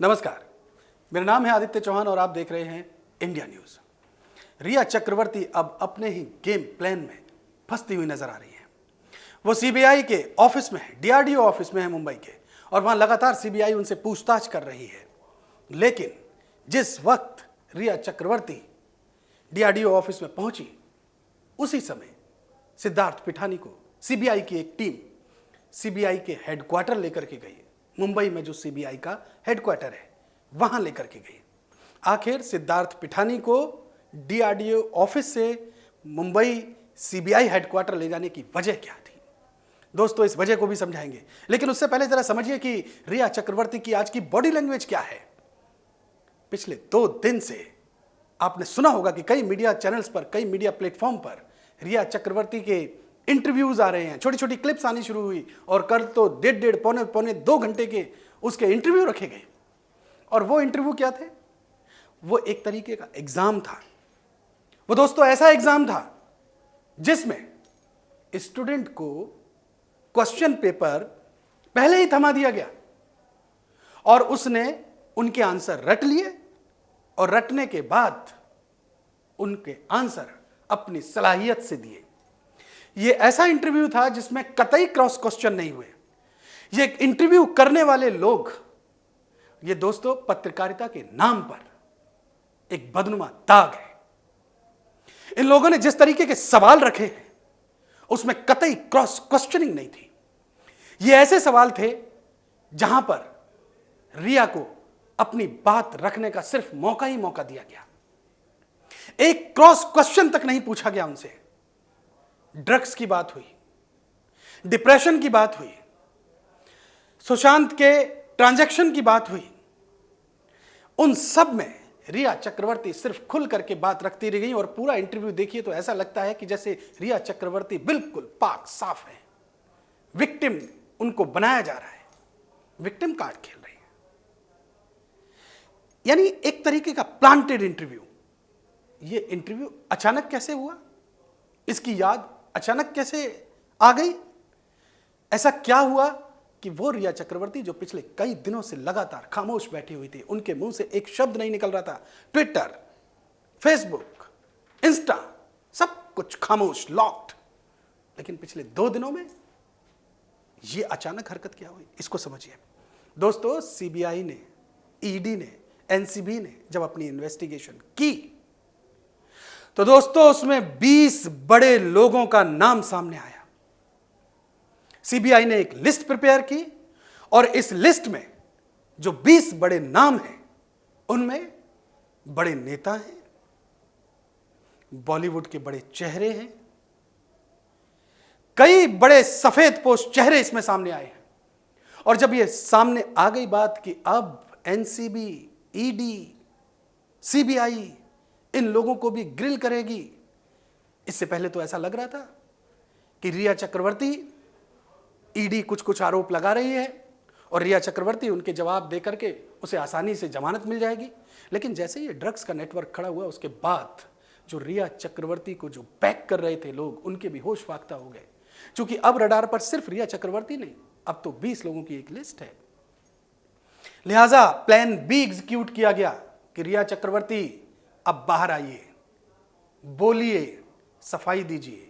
नमस्कार, मेरा नाम है आदित्य चौहान और आप देख रहे हैं इंडिया न्यूज। रिया चक्रवर्ती अब अपने ही गेम प्लान में फंसती हुई नजर आ रही है। वो सीबीआई के ऑफिस में है, डीआरडीओ ऑफिस में है मुंबई के, और वहां लगातार सीबीआई उनसे पूछताछ कर रही है। लेकिन जिस वक्त रिया चक्रवर्ती डीआरडीओ ऑफिस में पहुंची, उसी समय सिद्धार्थ पिठानी को सीबीआई की एक टीम सीबीआई के हेडक्वार्टर लेकर के गई। मुंबई में जो सीबीआई का हेडक्वार्टर है वहां लेकर के गई। आखिर सिद्धार्थ पिठानी को डीआरडीओ ऑफिस से मुंबई सीबीआई हेडक्वार्टर ले जाने की वजह क्या थी? दोस्तों, इस वजह को भी समझाएंगे, लेकिन उससे पहले जरा समझिए कि रिया चक्रवर्ती की आज की बॉडी लैंग्वेज क्या है। पिछले 2 दिन से आपने सुना होगा कि कई मीडिया चैनल्स पर, कई मीडिया प्लेटफॉर्म पर रिया चक्रवर्ती के इंटरव्यूज आ रहे हैं, छोटी छोटी क्लिप्स आनी शुरू हुई, और कल तो डेढ़ पौने 2 घंटे के उसके इंटरव्यू रखे गए। और वो इंटरव्यू क्या थे? वो एक तरीके का एग्जाम था। वो दोस्तों ऐसा एग्जाम था जिसमें स्टूडेंट को क्वेश्चन पेपर पहले ही थमा दिया गया और उसने उनके आंसर रट लिए, और रटने के बाद उनके आंसर अपनी सलाहियत से दिए। यह ऐसा इंटरव्यू था जिसमें कतई क्रॉस क्वेश्चन नहीं हुए। ये इंटरव्यू करने वाले लोग, ये दोस्तों पत्रकारिता के नाम पर एक बदनुमा दाग है। इन लोगों ने जिस तरीके के सवाल रखे हैं उसमें कतई क्रॉस क्वेश्चनिंग नहीं थी। ये ऐसे सवाल थे जहां पर रिया को अपनी बात रखने का सिर्फ मौका ही मौका दिया गया। एक क्रॉस क्वेश्चन तक नहीं पूछा गया उनसे। ड्रग्स की बात हुई, डिप्रेशन की बात हुई, सुशांत के ट्रांजैक्शन की बात हुई। उन सब में रिया चक्रवर्ती सिर्फ खुल करके बात रखती रह गई, और पूरा इंटरव्यू देखिए तो ऐसा लगता है कि जैसे रिया चक्रवर्ती बिल्कुल पाक साफ है। विक्टिम उनको बनाया जा रहा है, विक्टिम कार्ड खेल रही है। यानी एक तरीके का प्लांटेड इंटरव्यू। ये इंटरव्यू अचानक कैसे हुआ? इसकी याद अचानक कैसे आ गई? ऐसा क्या हुआ कि वो रिया चक्रवर्ती जो पिछले कई दिनों से लगातार खामोश बैठी हुई थी, उनके मुंह से एक शब्द नहीं निकल रहा था, ट्विटर, फेसबुक, इंस्टा, सब कुछ खामोश, लॉक्ड, लेकिन पिछले 2 दिनों में ये अचानक हरकत क्या हुई? इसको समझिए दोस्तों। सीबीआई ने, ईडी ने, एनसीबी ने जब अपनी इन्वेस्टिगेशन की तो दोस्तों उसमें 20 बड़े लोगों का नाम सामने आया। सीबीआई ने एक लिस्ट प्रिपेयर की, और इस लिस्ट में जो 20 बड़े नाम हैं उनमें बड़े नेता हैं, बॉलीवुड के बड़े चेहरे हैं, कई बड़े सफेदपोश चेहरे इसमें सामने आए हैं। और जब यह सामने आ गई बात कि अब एनसीबी, ईडी, सीबीआई इन लोगों को भी ग्रिल करेगी, इससे पहले तो ऐसा लग रहा था कि रिया चक्रवर्ती, ईडी कुछ कुछ आरोप लगा रही है और रिया चक्रवर्ती उनके जवाब देकर के उसे आसानी से जमानत मिल जाएगी। लेकिन जैसे ही ड्रग्स का नेटवर्क खड़ा हुआ, उसके बाद जो रिया चक्रवर्ती को जो पैक कर रहे थे लोग, उनके भी होश फाख्ता हो गए। क्योंकि अब रडार पर सिर्फ रिया चक्रवर्ती नहीं, अब तो 20 लोगों की एक लिस्ट है। लिहाजा प्लान बी एग्जीक्यूट किया गया कि रिया चक्रवर्ती अब बाहर आइए, बोलिए, सफाई दीजिए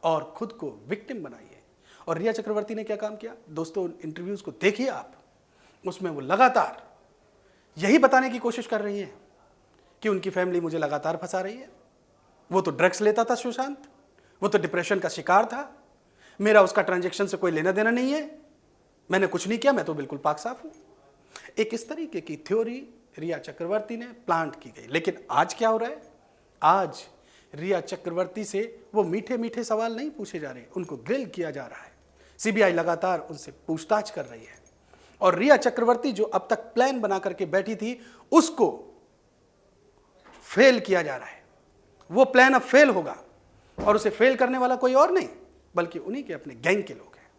और खुद को विक्टिम बनाइए। और रिया चक्रवर्ती ने क्या काम किया दोस्तों? इंटरव्यूज को देखिए आप, उसमें वो लगातार यही बताने की कोशिश कर रही है कि उनकी फैमिली मुझे लगातार फंसा रही है। वो तो ड्रग्स लेता था सुशांत, वो तो डिप्रेशन का शिकार था, मेरा उसका ट्रांजैक्शन से कोई लेना देना नहीं है, मैंने कुछ नहीं किया, मैं तो बिल्कुल पाक साफ हूं। एक इस तरीके की थ्योरी रिया चक्रवर्ती ने प्लांट की गई। लेकिन आज क्या हो रहा है? आज रिया चक्रवर्ती से वो मीठे मीठे सवाल नहीं पूछे जा रहे, उनको ग्रिल किया जा रहा है। सीबीआई लगातार उनसे पूछताछ कर रही है, और रिया चक्रवर्ती जो अब तक प्लान बना करके बैठी थी उसको फेल किया जा रहा है। वो प्लान अब फेल होगा, और उसे फेल करने वाला कोई और नहीं बल्कि उन्हीं के अपने गैंग के लोग हैं।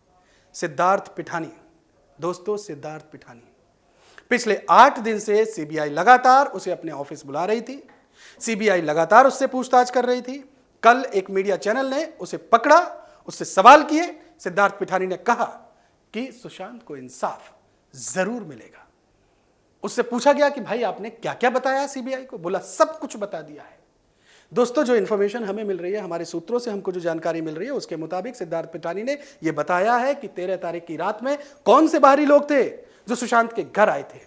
सिद्धार्थ पिठानी। दोस्तों, सिद्धार्थ पिठानी पिछले 8 दिन से सीबीआई लगातार उसे अपने ऑफिस बुला रही थी, सीबीआई लगातार उससे पूछताछ कर रही थी। कल एक मीडिया चैनल ने उसे पकड़ा, उससे सवाल किए। सिद्धार्थ पिठानी ने कहा कि सुशांत को इंसाफ जरूर मिलेगा। उससे पूछा गया कि भाई आपने क्या क्या बताया सीबीआई को, बोला सब कुछ बता दिया है। दोस्तों, जो इन्फॉर्मेशन हमें मिल रही है, हमारे सूत्रों से हमको जो जानकारी मिल रही है, उसके मुताबिक सिद्धार्थ पिठानी ने यह बताया है कि 13 तारीख की रात में कौन से बाहरी लोग थे जो सुशांत के घर आए थे।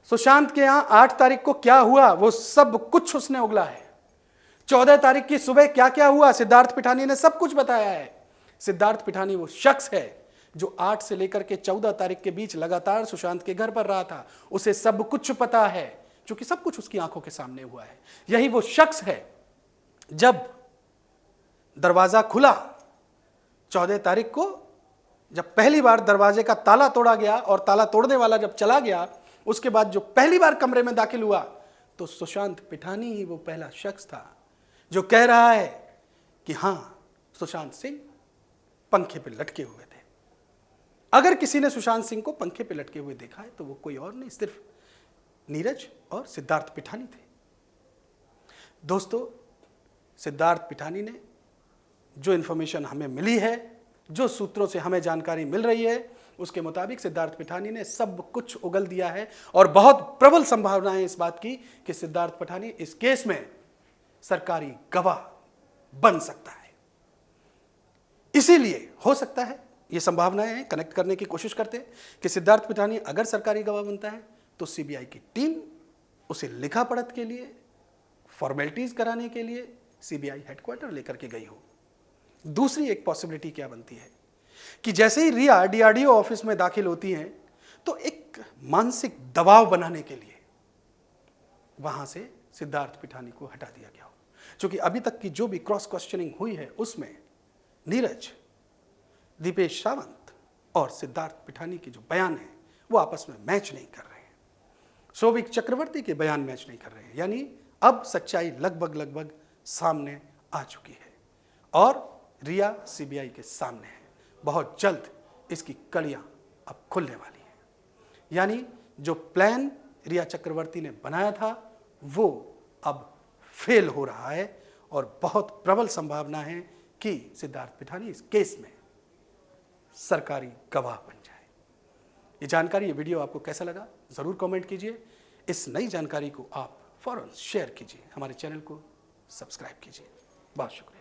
सुशांत के यहां 8 तारीख को क्या हुआ वो सब कुछ उसने उगला है। 14 तारीख की सुबह क्या क्या हुआ सिद्धार्थ पिठानी ने सब कुछ बताया है। सिद्धार्थ पिठानी वो शख्स है जो 8 से लेकर के 14 तारीख के बीच लगातार सुशांत के घर पर रहा था। उसे सब कुछ पता है, क्योंकि सब कुछ उसकी आंखों के सामने हुआ है। यही वो शख्स है जब दरवाजा खुला 14 तारीख को, जब पहली बार दरवाजे का ताला तोड़ा गया और ताला तोड़ने वाला जब चला गया, उसके बाद जो पहली बार कमरे में दाखिल हुआ तो सुशांत पिठानी ही वो पहला शख्स था जो कह रहा है कि हां, सुशांत सिंह पंखे पे लटके हुए थे। अगर किसी ने सुशांत सिंह को पंखे पे लटके हुए देखा है तो वो कोई और नहीं, सिर्फ नीरज और सिद्धार्थ पिठानी थे। दोस्तों, सिद्धार्थ पिठानी ने जो इंफॉर्मेशन हमें मिली है, जो सूत्रों से हमें जानकारी मिल रही है, उसके मुताबिक सिद्धार्थ पिठानी ने सब कुछ उगल दिया है और बहुत प्रबल संभावना है इस बात की कि सिद्धार्थ पिठानी इस केस में सरकारी गवाह बन सकता है। इसीलिए हो सकता है, ये संभावनाएं हैं, कनेक्ट करने की कोशिश करते हैं कि सिद्धार्थ पिठानी अगर सरकारी गवाह बनता है तो सीबीआई की टीम उसे लिखा पढ़त के लिए, फॉर्मेलिटीज कराने के लिए सीबीआई हेडक्वार्टर लेकर के गई हो। दूसरी एक पॉसिबिलिटी क्या बनती है कि जैसे ही रिया डीआरडीओ ऑफिस में दाखिल होती हैं तो एक मानसिक दबाव बनाने के लिए वहां से सिद्धार्थ पिठानी को हटा दिया गया हो। क्योंकि अभी तक की जो भी क्रॉस क्वेश्चनिंग हुई है उसमें नीरज, दीपेश सावंत और सिद्धार्थ पिठानी के जो बयान हैं वो आपस में मैच नहीं कर रहे हैं। शोभिक चक्रवर्ती के बयान मैच नहीं कर रहे हैं। यानी अब सच्चाई लगभग सामने आ चुकी है और रिया सीबीआई के सामने है। बहुत जल्द इसकी कड़ियां अब खुलने वाली हैं। यानी जो प्लान रिया चक्रवर्ती ने बनाया था वो अब फेल हो रहा है और बहुत प्रबल संभावना है कि सिद्धार्थ पिठानी इस केस में सरकारी गवाह बन जाए। ये जानकारी, ये वीडियो आपको कैसा लगा जरूर कमेंट कीजिए। इस नई जानकारी को आप फौरन शेयर कीजिए, हमारे चैनल को सब्सक्राइब कीजिए। बहुत शुक्रिया।